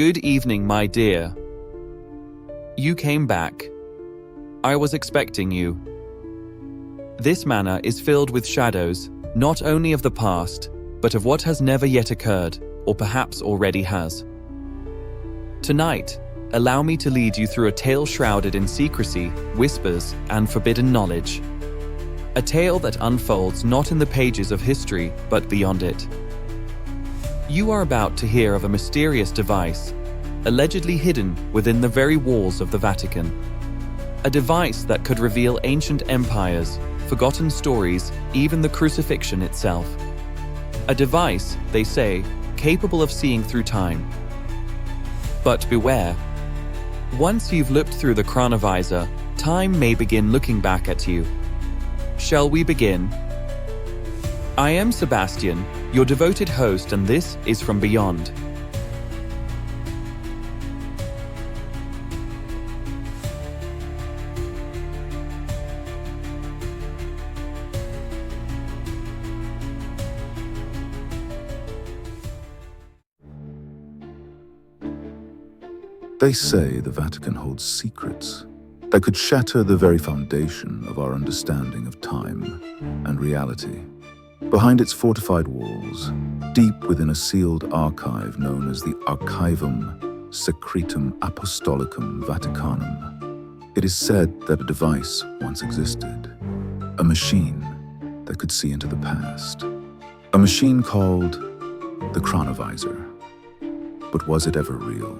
Good evening, my dear. You came back. I was expecting you. This manor is filled with shadows, not only of the past, but of what has never yet occurred, or perhaps already has. Tonight, allow me to lead you through a tale shrouded in secrecy, whispers, and forbidden knowledge. A tale that unfolds not in the pages of history, but beyond it. You are about to hear of a mysterious device, allegedly hidden within the very walls of the Vatican. A device that could reveal ancient empires, forgotten stories, even the crucifixion itself. A device, they say, capable of seeing through time. But beware. Once you've looked through the Chronovisor, time may begin looking back at you. Shall we begin? I am Sebastian, your devoted host, and this is From Beyond. They say the Vatican holds secrets that could shatter the very foundation of our understanding of time and reality. Behind its fortified walls, deep within a sealed archive known as the Archivum Secretum Apostolicum Vaticanum, it is said that a device once existed, a machine that could see into the past, a machine called the Chronovisor. But was it ever real?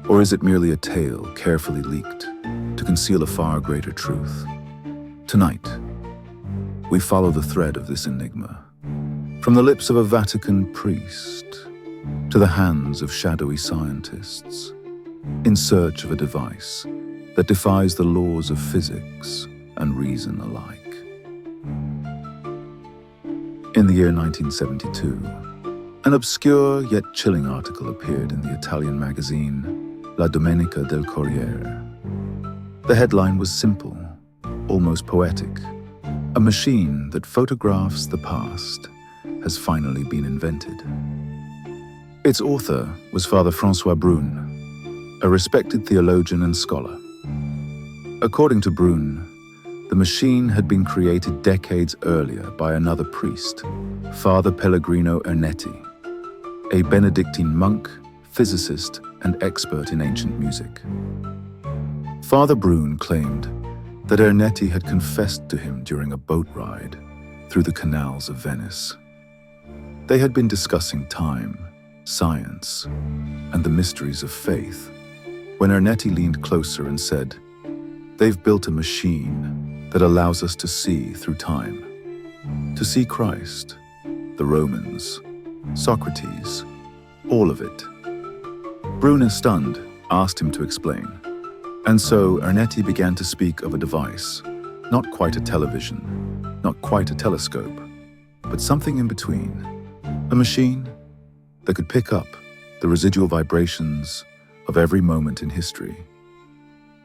Or is it merely a tale carefully leaked to conceal a far greater truth? Tonight, we follow the thread of this enigma, from the lips of a Vatican priest to the hands of shadowy scientists, in search of a device that defies the laws of physics and reason alike. In the year 1972, an obscure yet chilling article appeared in the Italian magazine La Domenica del Corriere. The headline was simple, almost poetic. A machine that photographs the past has finally been invented. Its author was Father François Brune, a respected theologian and scholar. According to Brune, the machine had been created decades earlier by another priest, Father Pellegrino Ernetti, a Benedictine monk, physicist, and expert in ancient music. Father Brune claimed that Ernetti had confessed to him during a boat ride through the canals of Venice. They had been discussing time, science, and the mysteries of faith when Ernetti leaned closer and said, "They've built a machine that allows us to see through time, to see Christ, the Romans, Socrates, all of it." Brune, stunned, asked him to explain. And so Ernetti began to speak of a device, not quite a television, not quite a telescope, but something in between. A machine that could pick up the residual vibrations of every moment in history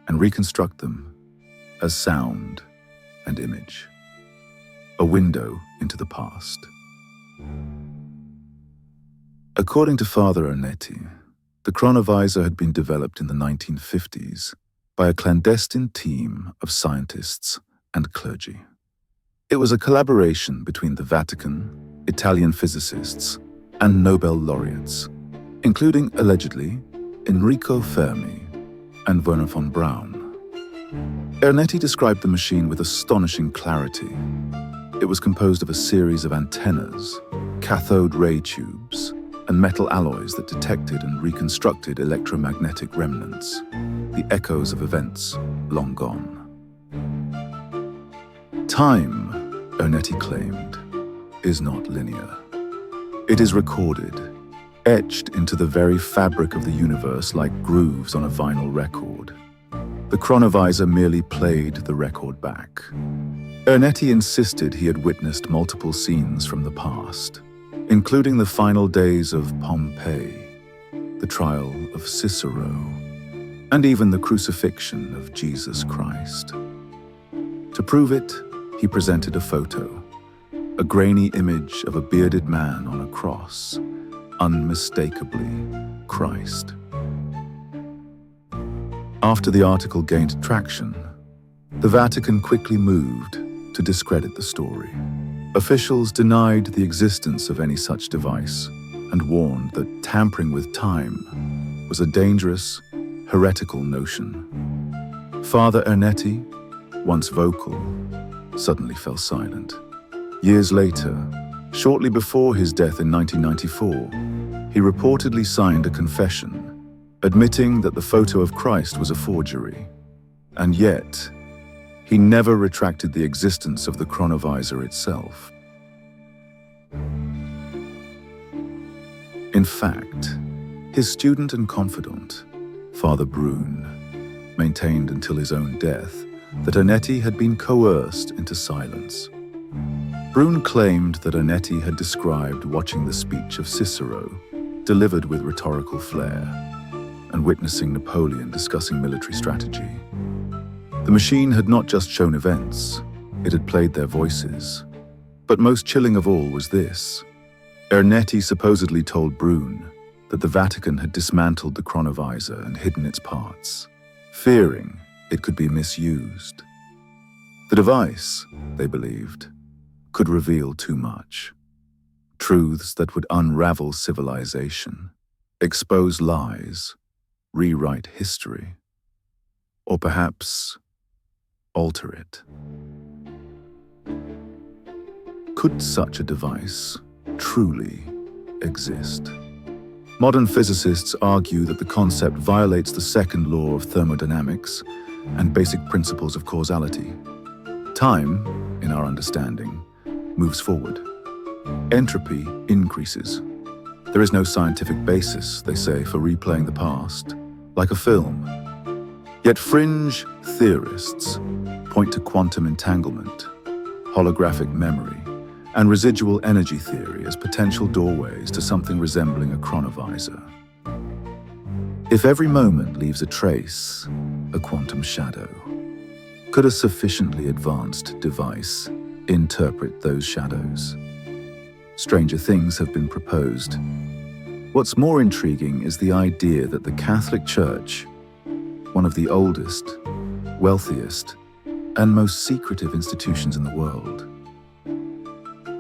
and reconstruct them as sound and image. A window into the past. According to Father Ernetti, the Cronovisor had been developed in the 1950s by a clandestine team of scientists and clergy. It was a collaboration between the Vatican, Italian physicists, and Nobel laureates, including, allegedly, Enrico Fermi and Werner von Braun. Ernetti described the machine with astonishing clarity. It was composed of a series of antennas, cathode ray tubes, and metal alloys that detected and reconstructed electromagnetic remnants, the echoes of events long gone. Time, Ernetti claimed, is not linear. It is recorded, etched into the very fabric of the universe like grooves on a vinyl record. The Chronovisor merely played the record back. Ernetti insisted he had witnessed multiple scenes from the past, including the final days of Pompeii, the trial of Cicero, and even the crucifixion of Jesus Christ. To prove it, he presented a photo, a grainy image of a bearded man on a cross, unmistakably Christ. After the article gained traction, the Vatican quickly moved to discredit the story. Officials denied the existence of any such device and warned that tampering with time was a dangerous, heretical notion. Father Ernetti, once vocal, suddenly fell silent. Years later, shortly before his death in 1994, he reportedly signed a confession, admitting that the photo of Christ was a forgery. And yet, he never retracted the existence of the Chronovisor itself. In fact, his student and confidant, Father Brune, maintained until his own death that Ernetti had been coerced into silence. Brune claimed that Ernetti had described watching the speech of Cicero, delivered with rhetorical flair, and witnessing Napoleon discussing military strategy. The machine had not just shown events, it had played their voices. But most chilling of all was this. Ernetti supposedly told Brune that the Vatican had dismantled the Chronovisor and hidden its parts, fearing it could be misused. The device, they believed, could reveal too much. Truths that would unravel civilization, expose lies, rewrite history, or perhaps alter it. Could such a device truly exist? Modern physicists argue that the concept violates the second law of thermodynamics and basic principles of causality. Time, in our understanding, moves forward. Entropy increases. There is no scientific basis, they say, for replaying the past, like a film. Yet fringe theorists point to quantum entanglement, holographic memory, and residual energy theory as potential doorways to something resembling a chronovisor. If every moment leaves a trace, a quantum shadow, could a sufficiently advanced device interpret those shadows? Stranger things have been proposed. What's more intriguing is the idea that the Catholic Church, one of the oldest, wealthiest, and most secretive institutions in the world,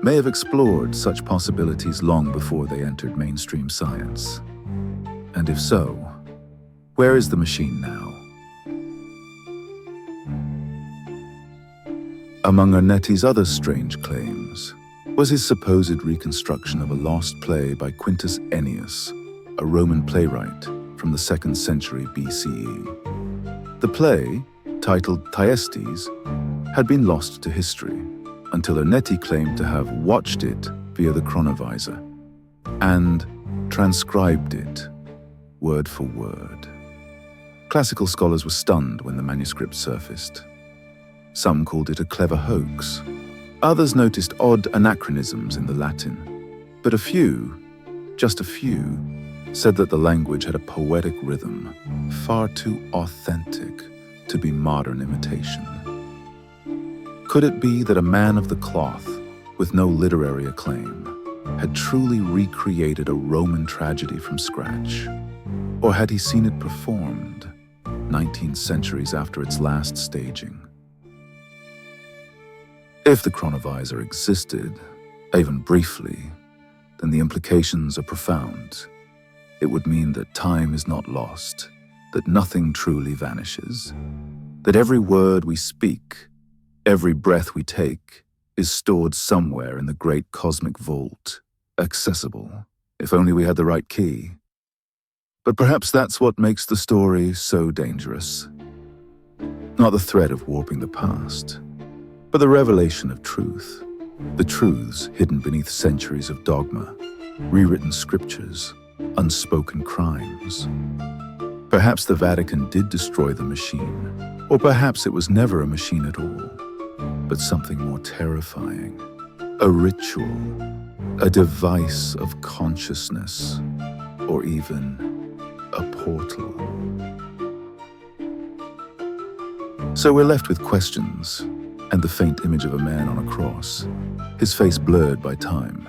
may have explored such possibilities long before they entered mainstream science. And if so, where is the machine now? Among Ernetti's other strange claims was his supposed reconstruction of a lost play by Quintus Ennius, a Roman playwright from the 2nd century BCE. The play, titled Thyestes, had been lost to history until Ernetti claimed to have watched it via the Chronovisor and transcribed it word for word. Classical scholars were stunned when the manuscript surfaced. Some called it a clever hoax. Others noticed odd anachronisms in the Latin. But a few, just a few, said that the language had a poetic rhythm, far too authentic to be modern imitation. Could it be that a man of the cloth, with no literary acclaim, had truly recreated a Roman tragedy from scratch? Or had he seen it performed 19 centuries after its last staging? If the Chronovisor existed, even briefly, then the implications are profound. It would mean that time is not lost, that nothing truly vanishes, that every word we speak, every breath we take, is stored somewhere in the great cosmic vault, accessible, if only we had the right key. But perhaps that's what makes the story so dangerous. Not the threat of warping the past, but the revelation of truth, the truths hidden beneath centuries of dogma, rewritten scriptures, unspoken crimes. Perhaps the Vatican did destroy the machine, or perhaps it was never a machine at all, but something more terrifying, a ritual, a device of consciousness, or even a portal. So we're left with questions, and the faint image of a man on a cross, his face blurred by time,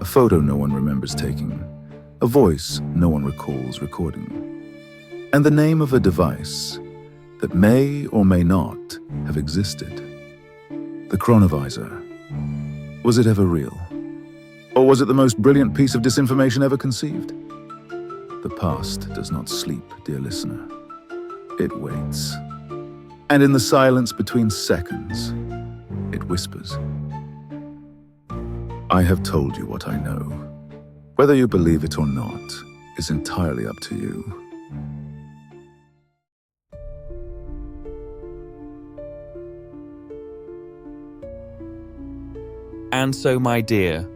a photo no one remembers taking, a voice no one recalls recording. and the name of a device that may or may not have existed. The Chronovisor. Was it ever real? Or was it the most brilliant piece of disinformation ever conceived? The past does not sleep, dear listener. It waits. And in the silence between seconds, it whispers. I have told you what I know. Whether you believe it or not is entirely up to you. And so, my dear,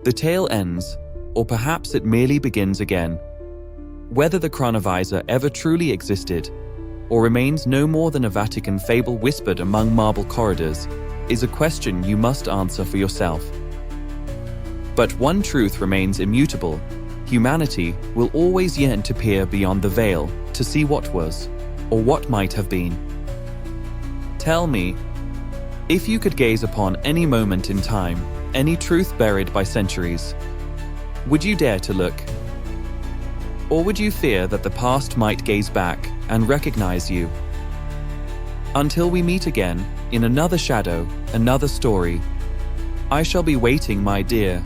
the tale ends, or perhaps it merely begins again. Whether the Cronovisor ever truly existed, or remains no more than a Vatican fable whispered among marble corridors, is a question you must answer for yourself. But one truth remains immutable: humanity will always yearn to peer beyond the veil to see what was, or what might have been. Tell me, if you could gaze upon any moment in time, any truth buried by centuries, would you dare to look? Or would you fear that the past might gaze back and recognize you? Until we meet again, in another shadow, another story, I shall be waiting, my dear,